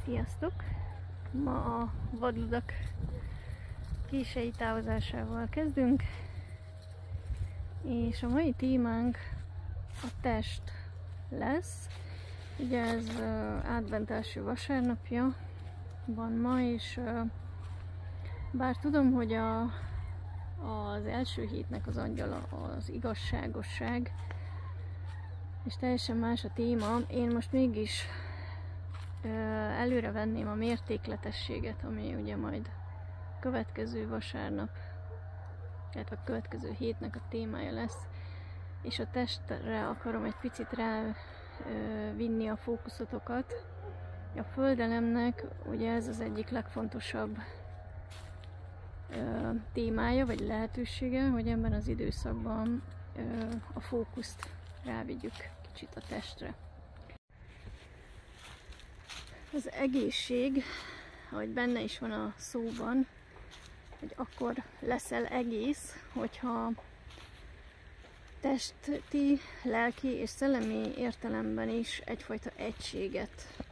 Sziasztok! Ma a vadludak késői távozásával kezdünk, és a mai témánk a test lesz. Ugye ez advent első vasárnapja van ma, és bár tudom, hogy az első hétnek az angyala az igazságosság, és teljesen más a téma, én most mégis előre venném a mértékletességet, ami ugye majd következő vasárnap, illetve a következő hétnek a témája lesz, és a testre akarom egy picit rávinni a fókuszotokat. A földelemnek ugye ez az egyik legfontosabb témája, vagy lehetősége, hogy ebben az időszakban a fókuszt rávigyük kicsit a testre. Az egészség, ahogy benne is van a szóban, hogy akkor leszel egész, hogyha testi, lelki és szellemi értelemben is egyfajta egységet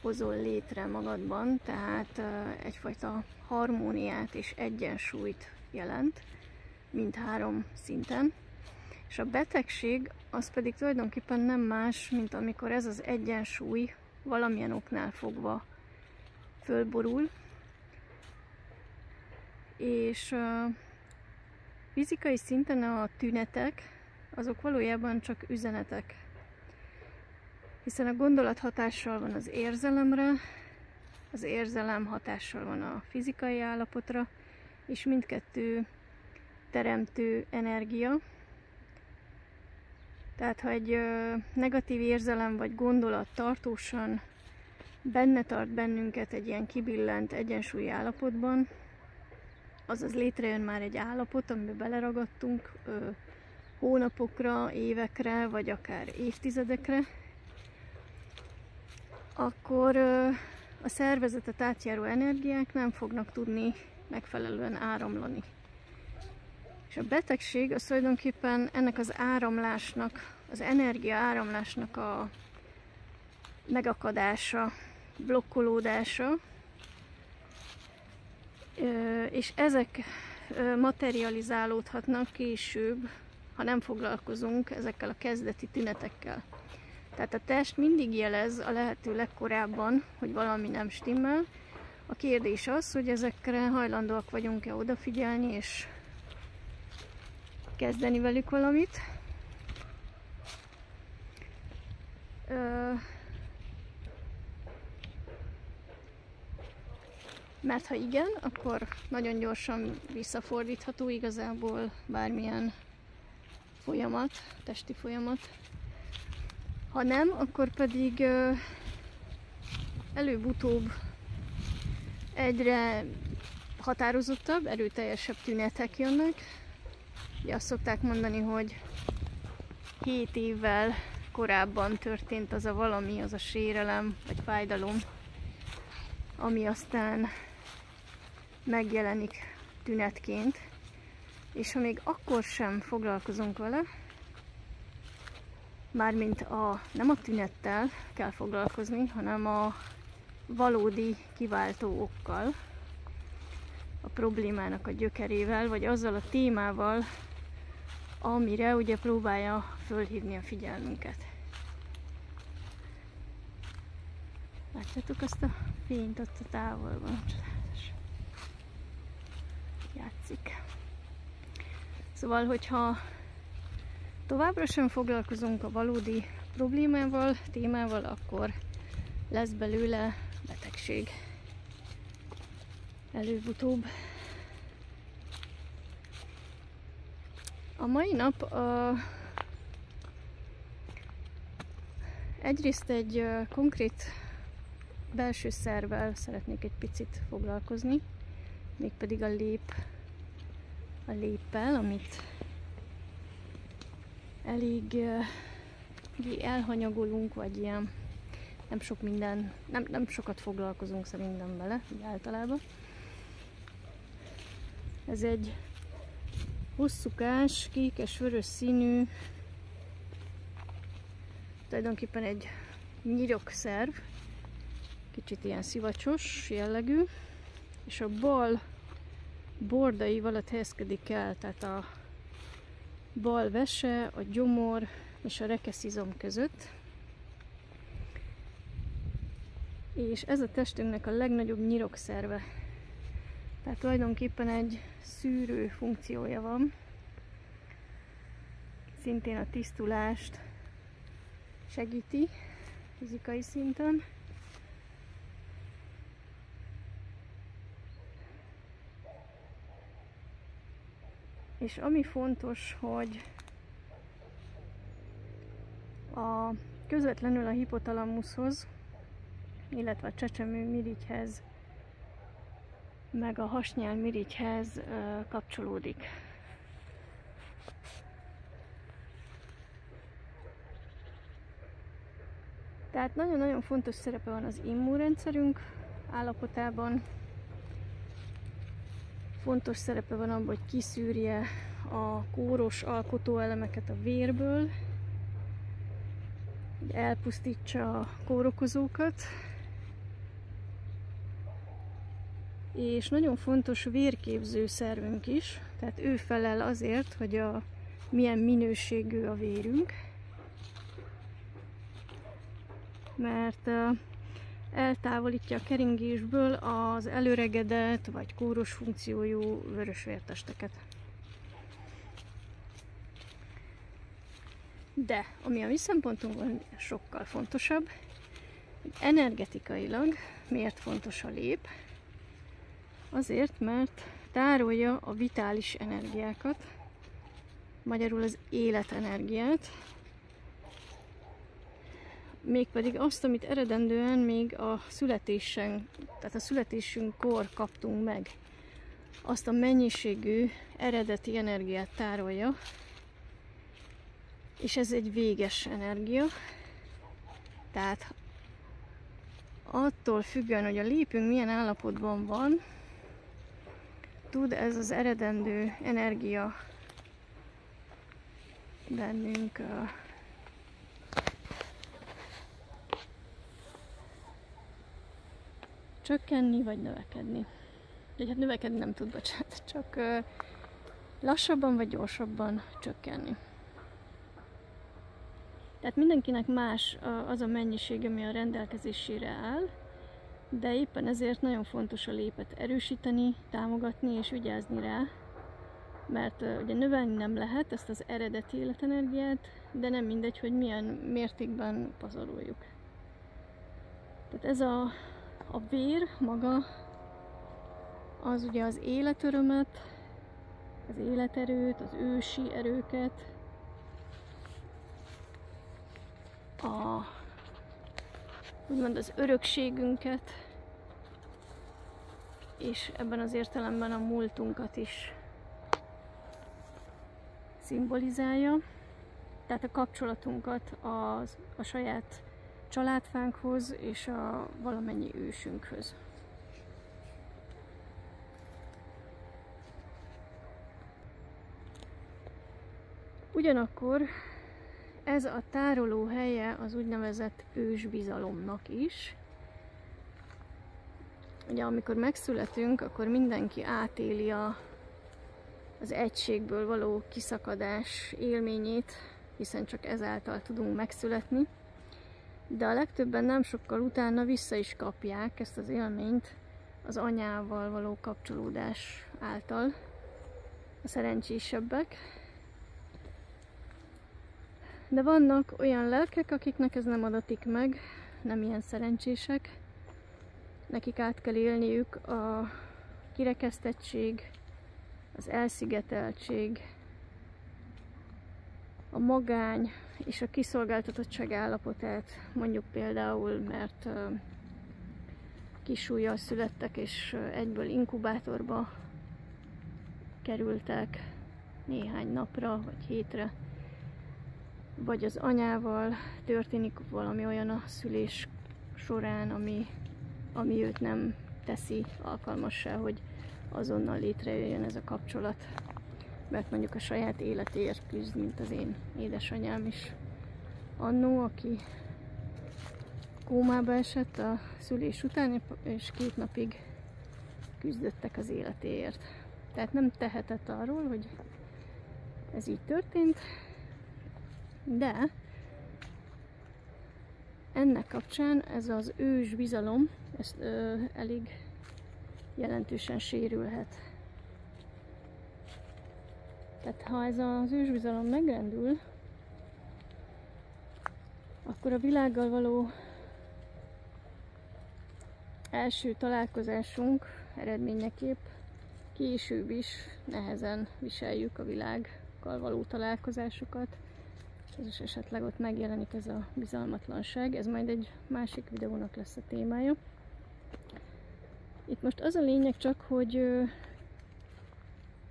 hozol létre magadban, tehát egyfajta harmóniát és egyensúlyt jelent mindhárom szinten. És a betegség az pedig tulajdonképpen nem más, mint amikor ez az egyensúly valamilyen oknál fogva fölborul, és fizikai szinten a tünetek azok valójában csak üzenetek, hiszen a gondolat hatással van az érzelemre, az érzelem hatással van a fizikai állapotra, és mindkettő teremtő energia. Tehát ha egy negatív érzelem vagy gondolat tartósan benne tart bennünket egy ilyen kibillent egyensúlyi állapotban, azaz létrejön már egy állapot, amiben beleragadtunk hónapokra, évekre, vagy akár évtizedekre, akkor a szervezetet átjáró energiák nem fognak tudni megfelelően áramlani. És a betegség az tulajdonképpen ennek az áramlásnak, az energia áramlásnak a megakadása, blokkolódása, és ezek materializálódhatnak később, ha nem foglalkozunk ezekkel a kezdeti tünetekkel. Tehát a test mindig jelez a lehető legkorábban, hogy valami nem stimmel. A kérdés az, hogy ezekre hajlandóak vagyunk-e odafigyelni, és kezdeni velük valamit. Mert ha igen, akkor nagyon gyorsan visszafordítható igazából bármilyen folyamat, testi folyamat. Ha nem, akkor pedig előbb-utóbb egyre határozottabb, erőteljesebb tünetek jönnek. Ugye azt szokták mondani, hogy 7 évvel korábban történt az a valami, az a sérelem vagy fájdalom, ami aztán megjelenik tünetként, és ha még akkor sem foglalkozunk vele, mármint nem a tünettel kell foglalkozni, hanem a valódi kiváltó okkal, a problémának a gyökerével, vagy azzal a témával, amire ugye próbálja fölhívni a figyelmünket. Látjátok azt a fényt ott a távolban? Csodálatos. Játszik. Szóval, hogyha továbbra sem foglalkozunk a valódi problémával, témával, akkor lesz belőle betegség. Előbb-utóbb. A mai nap egyrészt egy konkrét belső szervvel szeretnék egy picit foglalkozni, mégpedig a léppel, amit elég elhanyagolunk, vagy ilyen nem sokat foglalkozunk szerintem vele, így általában. Ez egy hosszúkás, kékes-vörös színű, tulajdonképpen egy nyirokszszerv, kicsit ilyen szivacsos jellegű, és a bal bordai alatt helyezkedik el, tehát a bal vese, a gyomor és a rekeszizom között. És ez a testünknek a legnagyobb nyirokszerve. Tehát tulajdonképpen egy szűrő funkciója van. Szintén a tisztulást segíti fizikai szinten. És ami fontos, hogy közvetlenül a hipotalamuszhoz, illetve a csecsemőmirigyhez, meg a hasnyálmirigyhez kapcsolódik. Tehát nagyon-nagyon fontos szerepe van az immunrendszerünk állapotában. Fontos szerepe van abban, hogy kiszűrje a kóros alkotóelemeket a vérből, hogy elpusztítsa a kórokozókat, és nagyon fontos vérképző szervünk is, tehát ő felel azért, hogy milyen minőségű a vérünk, mert eltávolítja a keringésből az előregedett vagy kóros funkciójú vörösvértesteket. De ami a mi szempontunkban sokkal fontosabb, hogy energetikailag miért fontos a lép? Azért, mert tárolja a vitális energiákat, magyarul az életenergiát, mégpedig azt, amit eredendően még a születésünkkor kaptunk meg. Azt a mennyiségű eredeti energiát tárolja, és ez egy véges energia. Tehát attól függően, hogy a lépünk milyen állapotban van, tud ez az eredendő energia bennünk csökkenni vagy növekedni. Vagy hát növekedni nem tud, bocsánat, csak lassabban vagy gyorsabban csökkenni. Tehát mindenkinek más az a mennyiség, ami a rendelkezésére áll, de éppen ezért nagyon fontos a lépet erősíteni, támogatni és vigyázni rá, mert ugye növelni nem lehet ezt az eredeti életenergiát, de nem mindegy, hogy milyen mértékben pazaroljuk. Tehát ez a vér maga, az ugye az életörömet, az életerőt, az ősi erőket, úgymond az örökségünket, és ebben az értelemben a múltunkat is szimbolizálja. Tehát a kapcsolatunkat a saját családfánkhoz és a valamennyi ősünkhöz. Ugyanakkor ez a tároló helye az úgynevezett ősbizalomnak is. Ugye amikor megszületünk, akkor mindenki átéli az egységből való kiszakadás élményét, hiszen csak ezáltal tudunk megszületni. De a legtöbben nem sokkal utána vissza is kapják ezt az élményt az anyával való kapcsolódás által, a szerencsésebbek. De vannak olyan lelkek, akiknek ez nem adatik meg, nem ilyen szerencsések. Nekik át kell élniük a kirekesztettség, az elszigeteltség, a magány és a kiszolgáltatottság állapotát, mondjuk például, mert kisújjal születtek és egyből inkubátorba kerültek néhány napra vagy hétre, vagy az anyával történik valami olyan a szülés során, ami őt nem teszi alkalmassá, hogy azonnal létrejöjjön ez a kapcsolat. Mert mondjuk a saját életéért küzd, mint az én édesanyám is annó, aki kómába esett a szülés után, és 2 napig küzdöttek az életéért. Tehát nem tehetett arról, hogy ez így történt, de ennek kapcsán ez az ős bizalom elég jelentősen sérülhet. Tehát ha ez az ősbizalom megrendül, akkor a világgal való első találkozásunk eredményeképp később is nehezen viseljük a világgal való találkozásokat, és esetleg ott megjelenik ez a bizalmatlanság. Ez majd egy másik videónak lesz a témája. Itt most az a lényeg csak, hogy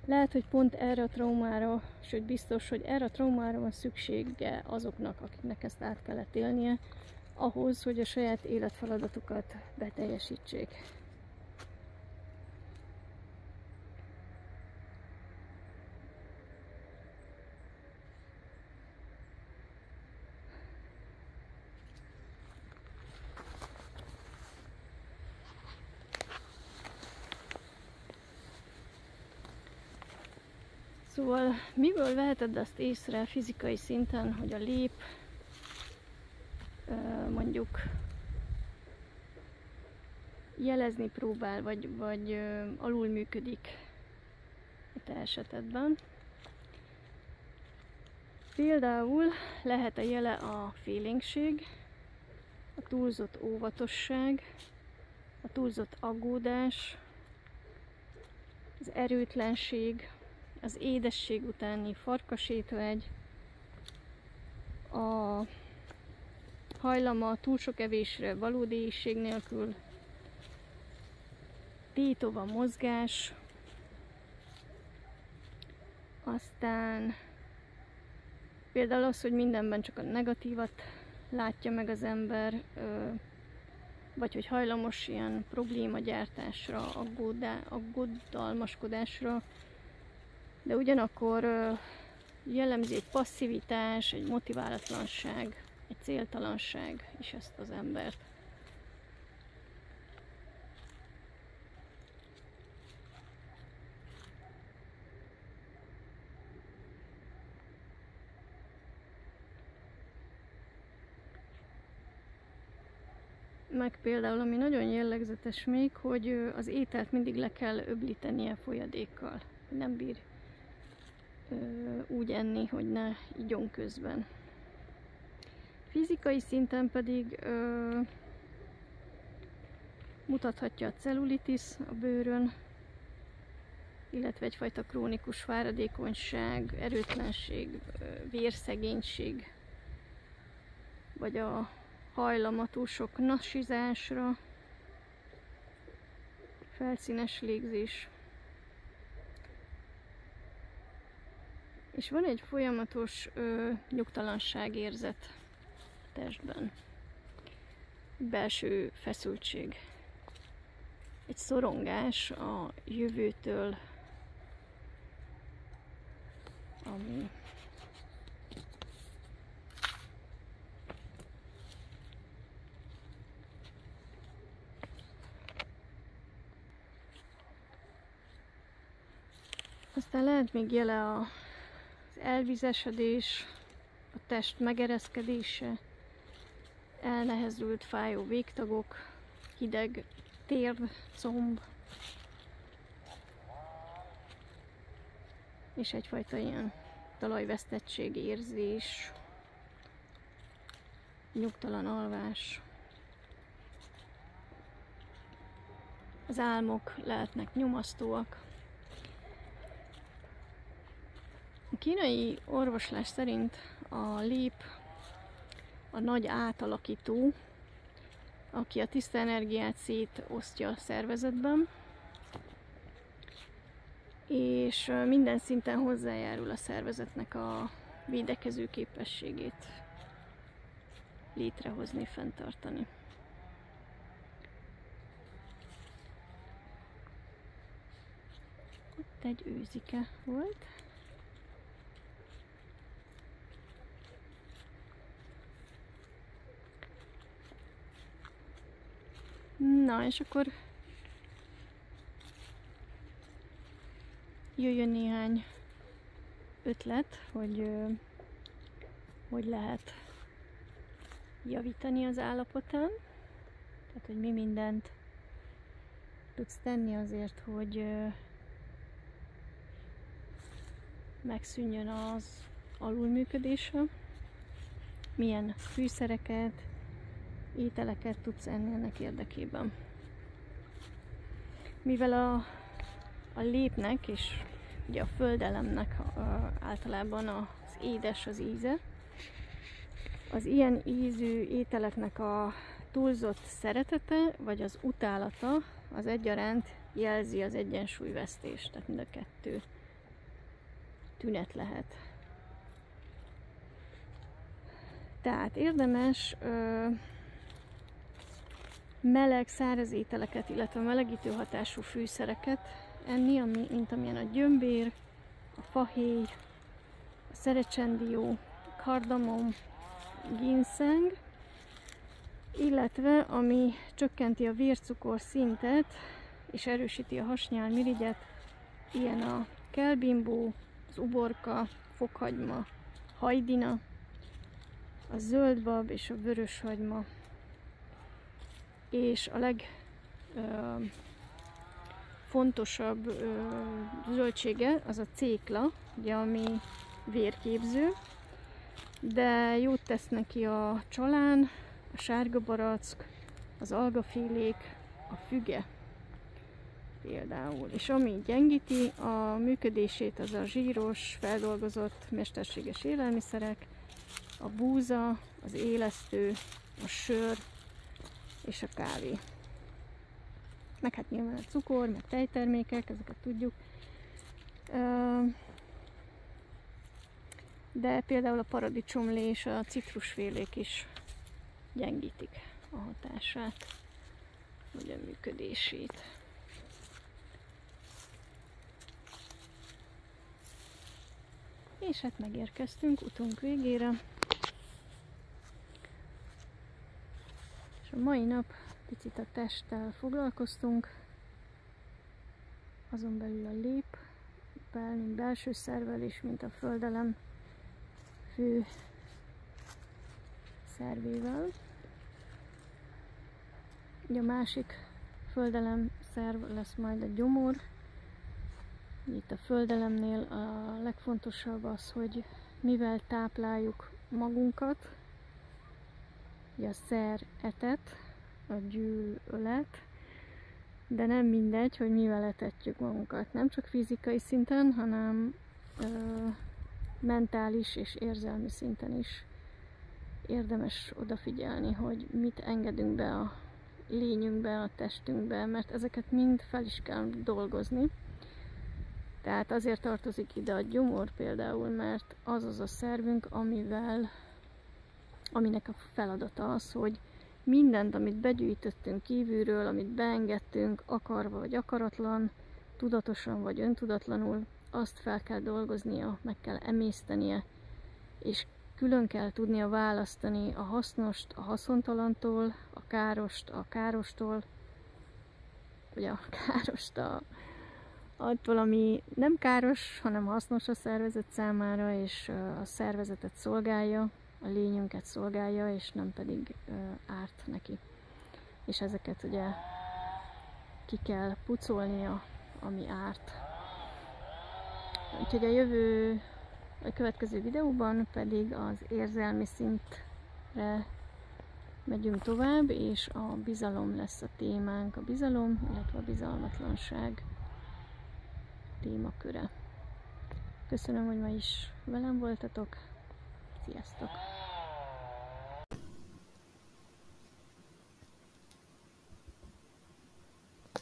lehet, hogy pont erre a traumára, sőt biztos, hogy erre a traumára van szüksége azoknak, akiknek ezt át kellett élnie, ahhoz, hogy a saját életfeladatukat beteljesítsék. Szóval miből veheted azt észre fizikai szinten, hogy a lép mondjuk jelezni próbál, vagy alul működik a te esetedben? Például lehet a jele a félénkség, a túlzott óvatosság, a túlzott aggódás, az erőtlenség, az édesség utáni farkasétvágy, a hajlama túl sok evésre valódi éhség nélkül, tétova mozgás, aztán például az, hogy mindenben csak a negatívat látja meg az ember, vagy hogy hajlamos ilyen problémagyártásra, aggodalmaskodásra, de ugyanakkor jellemzi egy passzivitás, egy motiválatlanság, egy céltalanság is ezt az embert. Meg például, ami nagyon jellegzetes még, hogy az ételt mindig le kell öblítenie folyadékkal. Nem bír úgy enni, hogy ne igyon közben. Fizikai szinten pedig mutathatja a cellulitis a bőrön, illetve egyfajta krónikus fáradékonyság, erőtlenség, vérszegénység, vagy a hajlama túl sok nasizásra, felszínes légzés. És van egy folyamatos nyugtalanságérzet a testben, belső feszültség, egy szorongás a jövőtől, ami aztán lehet még jele az elvizesedés, a test megereszkedése, elnehezült, fájó végtagok, hideg térd, comb, és egyfajta ilyen talajvesztettség érzés, nyugtalan alvás. Az álmok lehetnek nyomasztóak. A kínai orvoslás szerint a lép a nagy átalakító, aki a tiszta energiát szétosztja a szervezetben, és minden szinten hozzájárul a szervezetnek a védekező képességét létrehozni, fenntartani. Ott egy őzike volt. Na, és akkor jöjjön néhány ötlet, hogy lehet javítani az állapotán. Tehát, hogy mi mindent tudsz tenni azért, hogy megszűnjön az alulműködése. Milyen fűszereket, ételeket tudsz enni ennek érdekében. Mivel a lépnek és ugye a földelemnek általában az édes az íze, az ilyen ízű ételeknek a túlzott szeretete vagy az utálata az egyaránt jelzi az egyensúlyvesztést, tehát mind a kettő tünet lehet. Tehát érdemes meleg, száraz ételeket, illetve melegítő hatású fűszereket enni, mint amilyen a gyömbér, a fahéj, a szerecsendió, kardamom, ginseng, illetve ami csökkenti a vércukor szintet és erősíti a hasnyálmirigyet, ilyen a kelbimbó, az uborka, fokhagyma, hajdina, a zöldbab és a vöröshagyma. És a legfontosabb zöldsége az a cékla, ugye, ami vérképző, de jót tesz neki a csalán, a sárga barack, az algafélék, a füge például. És ami gyengíti a működését, az a zsíros, feldolgozott, mesterséges élelmiszerek, a búza, az élesztő, a sör és a kávé. Meg hát nyilván a cukor, meg tejtermékek, ezeket tudjuk. De például a paradicsomlé és a citrusfélék is gyengítik a hatását, vagy a működését. És hát megérkeztünk utunk végére. És a mai nap picit a testtel foglalkoztunk, azon belül a léppel, mint belső szervvel is, mint a földelem fő szervével. Ugye a másik földelem szerv lesz majd a gyomor. Itt a földelemnél a legfontosabb az, hogy mivel tápláljuk magunkat, ugye a szer etet, a gyűl ölet, de nem mindegy, hogy mivel etetjük magunkat. Nem csak fizikai szinten, hanem mentális és érzelmi szinten is érdemes odafigyelni, hogy mit engedünk be a lényünkbe, a testünkbe, mert ezeket mind fel is kell dolgozni. Tehát azért tartozik ide a gyomor például, mert az a szervünk, aminek a feladata az, hogy mindent, amit begyűjtöttünk kívülről, amit beengedtünk, akarva vagy akaratlan, tudatosan vagy öntudatlanul, azt fel kell dolgoznia, meg kell emésztenie, és külön kell tudnia választani a hasznost a haszontalantól, a károst a károstól, vagy a károst attól, ami nem káros, hanem hasznos a szervezet számára, és a szervezetet szolgálja, a lényünket szolgálja, és nem pedig árt neki. És ezeket ugye ki kell pucolnia, ami árt. Úgyhogy a következő videóban pedig az érzelmi szintre megyünk tovább, és a bizalom lesz a témánk, a bizalom, illetve a bizalmatlanság témaköre. Köszönöm, hogy ma is velem voltatok. Sziasztok!